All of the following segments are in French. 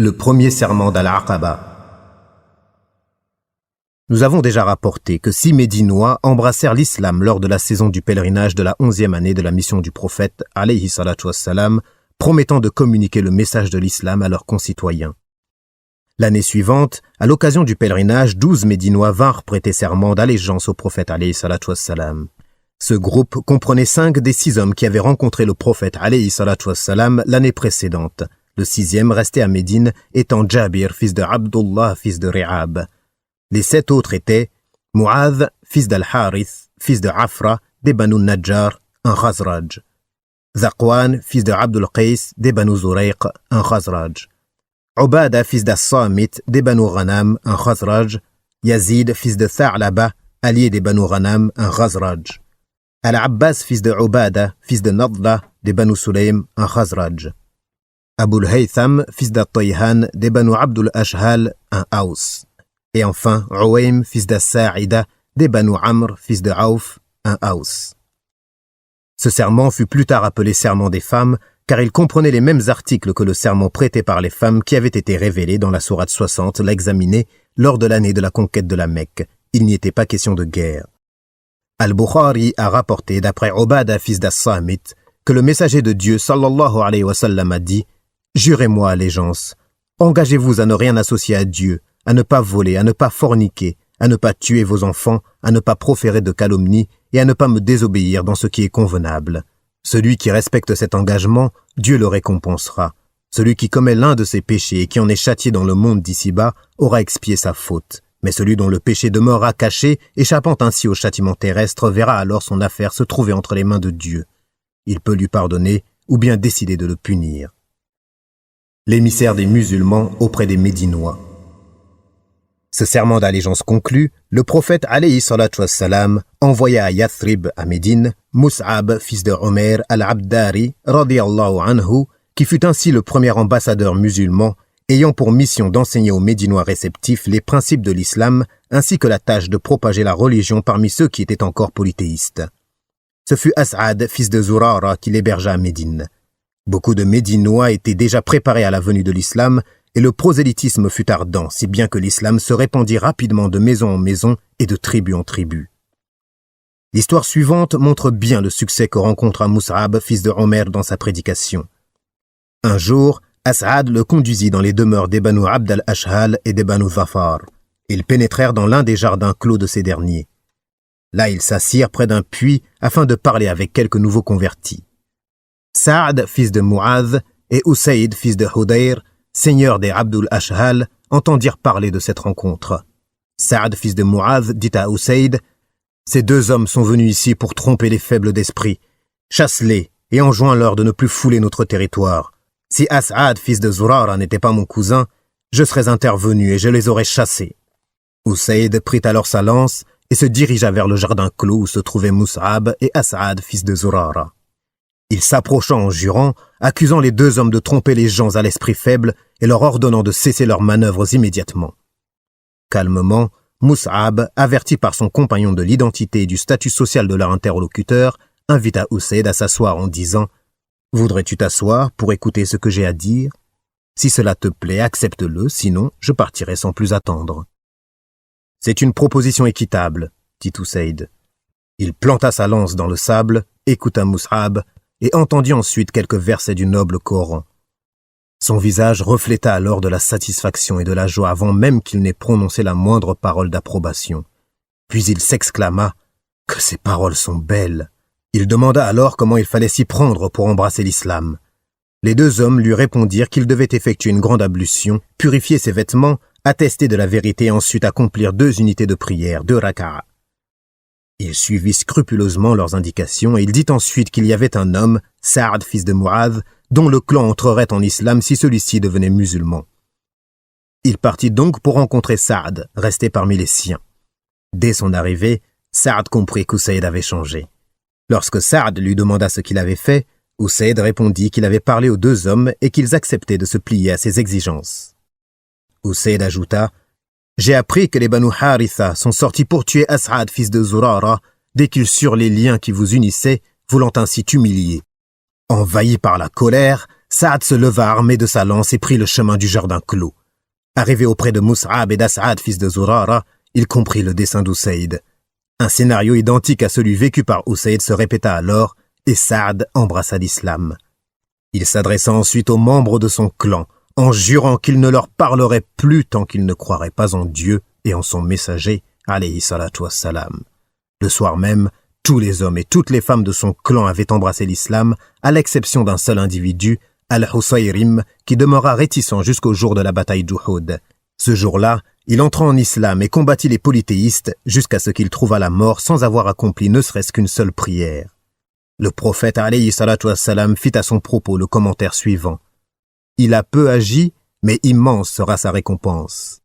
Le premier serment d'Al-Aqaba. Nous avons déjà rapporté que 6 Médinois embrassèrent l'islam lors de la saison du pèlerinage de la 11e année de la mission du prophète, alayhi salatu wassalam, promettant de communiquer le message de l'islam à leurs concitoyens. L'année suivante, à l'occasion du pèlerinage, 12 Médinois vinrent prêter serment d'allégeance au prophète, alayhi salatu wassalam. Ce groupe comprenait 5 des 6 hommes qui avaient rencontré le prophète, alayhi salatu wassalam, l'année précédente. Le 6e, resté à Médine, étant Jabir, fils de Abdullah, fils de Ri'ab. Les 7 autres étaient Mu'adh, fils d'Al-Harith, fils de Afra, des Banu Najjar, un Khazraj. Zaqwan, fils de Abdul Qais, des Banu Zurayq, un Khazraj. Ubada, fils d'As-Samit, des Banu Ghanam, un Khazraj. Yazid, fils de Tha'laba, allié des Banu Ghanam, un Khazraj. Al-Abbas, fils de Ubada, fils de Nadla, des Banu Sulaym, un Khazraj. Abul Haytham, fils d'At-Tayhan, des Banu Abdul Ashhal, un Aws. Et enfin, Uwaym, fils d'As-Sa'ida, des Banu Amr, fils de Aouf, un Aws. Ce serment fut plus tard appelé serment des femmes, car il comprenait les mêmes articles que le serment prêté par les femmes qui avait été révélé dans la sourate 60, l'examiner, lors de l'année de la conquête de la Mecque. Il n'y était pas question de guerre. Al-Bukhari a rapporté, d'après Ubada, fils d'As-Samit, que le messager de Dieu, sallallahu alayhi wa sallam, a dit « Jurez-moi allégeance, engagez-vous à ne rien associer à Dieu, à ne pas voler, à ne pas forniquer, à ne pas tuer vos enfants, à ne pas proférer de calomnie et à ne pas me désobéir dans ce qui est convenable. Celui qui respecte cet engagement, Dieu le récompensera. Celui qui commet l'un de ses péchés et qui en est châtié dans le monde d'ici-bas aura expié sa faute. Mais celui dont le péché demeurera caché, échappant ainsi au châtiment terrestre, verra alors son affaire se trouver entre les mains de Dieu. Il peut lui pardonner ou bien décider de le punir. » L'émissaire des musulmans auprès des Médinois. Ce serment d'allégeance conclu, le prophète alayhi salatu wassalam envoya à Yathrib, à Médine, Mus'ab, fils de Omer al-Abdari, radiyallahu anhu, qui fut ainsi le premier ambassadeur musulman, ayant pour mission d'enseigner aux Médinois réceptifs les principes de l'islam, ainsi que la tâche de propager la religion parmi ceux qui étaient encore polythéistes. Ce fut As'ad, fils de Zurara, qui l'hébergea à Médine. Beaucoup de Médinois étaient déjà préparés à la venue de l'islam, et le prosélytisme fut ardent, si bien que l'islam se répandit rapidement de maison en maison et de tribu en tribu. L'histoire suivante montre bien le succès que rencontra Mus'ab, fils de Omer, dans sa prédication. Un jour, As'ad le conduisit dans les demeures des Banu Abd al-Ashhal et des Banu Zafar. Ils pénétrèrent dans l'un des jardins clos de ces derniers. Là, ils s'assirent près d'un puits afin de parler avec quelques nouveaux convertis. Sa'd, fils de Mu'adh, et Usayd, fils de Hudayr, seigneur des Abdul Ashhal, entendirent parler de cette rencontre. Sa'd, fils de Mu'adh, dit à Usayd « Ces 2 hommes sont venus ici pour tromper les faibles d'esprit. Chasse-les et enjoins-leur de ne plus fouler notre territoire. Si As'ad, fils de Zurara, n'était pas mon cousin, je serais intervenu et je les aurais chassés. » Usayd prit alors sa lance et se dirigea vers le jardin clos où se trouvaient Mus'ab et As'ad, fils de Zurara. Il s'approcha en jurant, accusant les 2 hommes de tromper les gens à l'esprit faible et leur ordonnant de cesser leurs manœuvres immédiatement. Calmement, Mus'ab, averti par son compagnon de l'identité et du statut social de leur interlocuteur, invita Usayd à s'asseoir en disant « Voudrais-tu t'asseoir pour écouter ce que j'ai à dire? Si cela te plaît, accepte-le, sinon je partirai sans plus attendre. » « C'est une proposition équitable, » dit Usayd. Il planta sa lance dans le sable, écouta Mus'ab, et entendit ensuite quelques versets du noble Coran. Son visage refléta alors de la satisfaction et de la joie avant même qu'il n'ait prononcé la moindre parole d'approbation. Puis il s'exclama « Que ces paroles sont belles !» Il demanda alors comment il fallait s'y prendre pour embrasser l'islam. Les 2 hommes lui répondirent qu'il devait effectuer une grande ablution, purifier ses vêtements, attester de la vérité et ensuite accomplir 2 unités de prière, 2 raka'a. Il suivit scrupuleusement leurs indications et il dit ensuite qu'il y avait un homme, Sa'd, fils de Mu'adh, dont le clan entrerait en islam si celui-ci devenait musulman. Il partit donc pour rencontrer Sa'd, resté parmi les siens. Dès son arrivée, Sa'd comprit qu'Usayd avait changé. Lorsque Sa'd lui demanda ce qu'il avait fait, Usayd répondit qu'il avait parlé aux 2 hommes et qu'ils acceptaient de se plier à ses exigences. Usayd ajouta « J'ai appris que les Banu Haritha sont sortis pour tuer As'ad, fils de Zurara, dès qu'ils surent les liens qui vous unissaient, voulant ainsi t'humilier. » Envahi par la colère, Saad se leva armé de sa lance et prit le chemin du jardin clos. Arrivé auprès de Mus'ab et d'As'ad, fils de Zurara, il comprit le dessein d'Usayd. Un scénario identique à celui vécu par Usayd se répéta alors, et Saad embrassa l'islam. Il s'adressa ensuite aux membres de son clan, en jurant qu'il ne leur parlerait plus tant qu'ils ne croiraient pas en Dieu et en son messager, alayhi salatu wassalam. Le soir même, tous les hommes et toutes les femmes de son clan avaient embrassé l'islam, à l'exception d'un seul individu, Al-Husayrim, qui demeura réticent jusqu'au jour de la bataille d'Uhud. Ce jour-là, il entra en islam et combattit les polythéistes jusqu'à ce qu'il trouva la mort sans avoir accompli ne serait-ce qu'une seule prière. Le prophète alayhi salatu wassalam fit à son propos le commentaire suivant. Il a peu agi, mais immense sera sa récompense.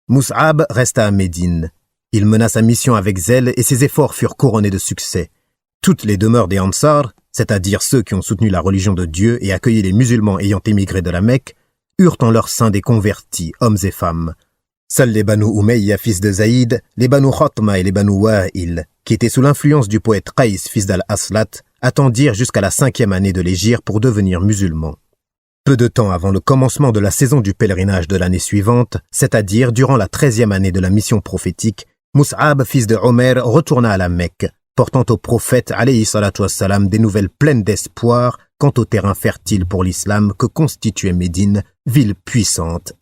Mus'ab resta à Médine. Il mena sa mission avec zèle et ses efforts furent couronnés de succès. Toutes les demeures des Ansar, c'est-à-dire ceux qui ont soutenu la religion de Dieu et accueilli les musulmans ayant émigré de la Mecque, eurent en leur sein des convertis, hommes et femmes. Seuls les Banu Umayya, fils de Zaïd, les Banu Khatma et les Banu Wa'il, qui étaient sous l'influence du poète Qaïs, fils d'Al-Aslat, attendirent jusqu'à la 5e année de l'hégire pour devenir musulmans. Peu de temps avant le commencement de la saison du pèlerinage de l'année suivante, c'est-à-dire durant la 13e année de la mission prophétique, Mus'ab, fils de Omer, retourna à la Mecque, portant au prophète alayhi salatu wassalam des nouvelles pleines d'espoir quant au terrain fertile pour l'islam que constituait Médine, ville puissante et